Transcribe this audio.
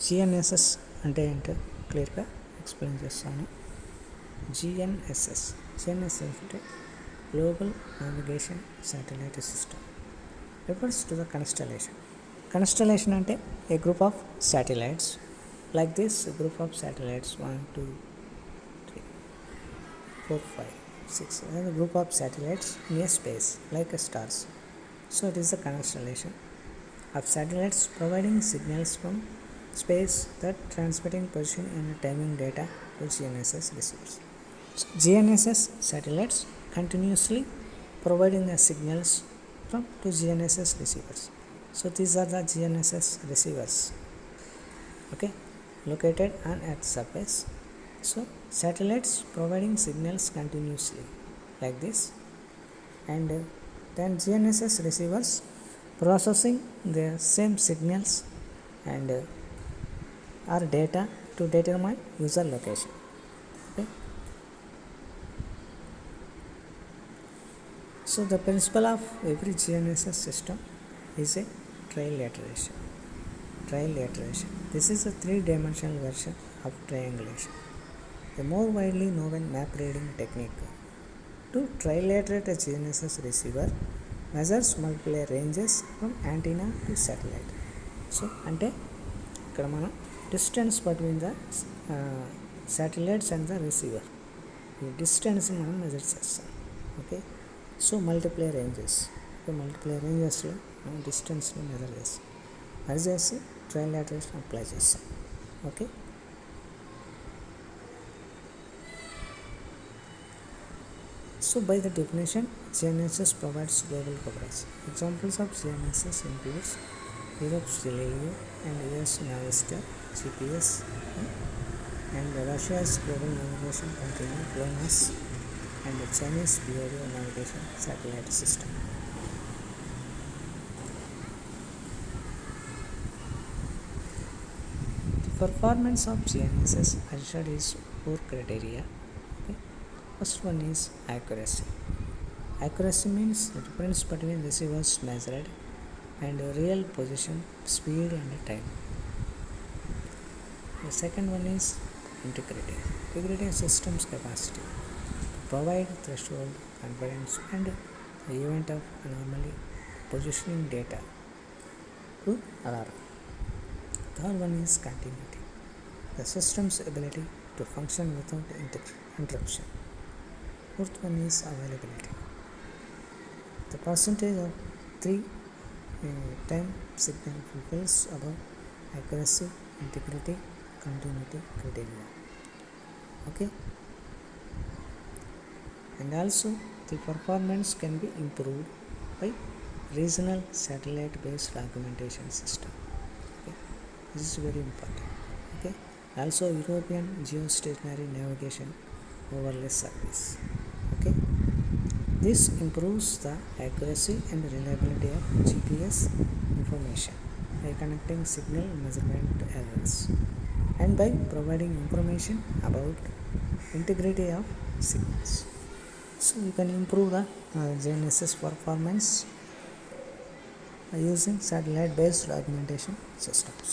GNSS అంటే ఏంటో క్లియర్గా ఎక్స్ప్లెయిన్ చేస్తాను. GNSS అంటే global navigation satellite system refers to the constellation. Constellation అంటే a group of satellites like this group of satellites 1 2 3 4 5 6 and a group of satellites in a space like a stars. So it is the constellation of satellites providing signals from space that transmitting position and timing data to GNSS receivers. So GNSS satellites continuously providing the signals from to GNSS receivers. So these are the GNSS receivers, okay, located on Earth's surface. So satellites providing signals continuously like this, and then GNSS receivers processing the same signals and or data to determine user location. Okay. So the principle of every GNSS system is a trilateration. This is a three-dimensional version of triangulation, a more widely known map reading technique. To trilaterate a GNSS receiver measures multiple ranges from antenna to satellite. So అంటే ఇక్కడ మనం distance between the satellites and the receiver, ఈ distance మనం measure చేస్తాం. Okay, so multiply రేంజెస్లో మనం డిస్టెన్స్ని measure చేసి ట్రైలాటరేషన్ apply చేస్తాం. Okay, so by the definition GNSS provides global coverage. Examples of GNSS includes Europe's Galileo and US Navigator GPS and Russia's global navigation container GLONASS and the Chinese behavioral navigation satellite system. The performance of GNSS assured is 4 criteria. Okay. First one is accuracy. Accuracy means the difference between receivers measured and real position, speed and time. The second one is integrity. Integrity is system's capacity provide threshold confidence and the event of anomaly positioning data to alarm. Third one is continuity, the system's ability to function without interruption. Fourth one is availability, the percentage of 3 time signal fulfills above accuracy, integrity, continuity criteria. Okay, and also the performance can be improved by regional satellite based augmentation system. Okay, this is very important. Okay, also European geostationary navigation overlay service. Okay, this improves the accuracy and reliability of GPS information by connecting signal measurement errors and by providing information about integrity of signals. So you can improve the GNSS performance using satellite based augmentation systems.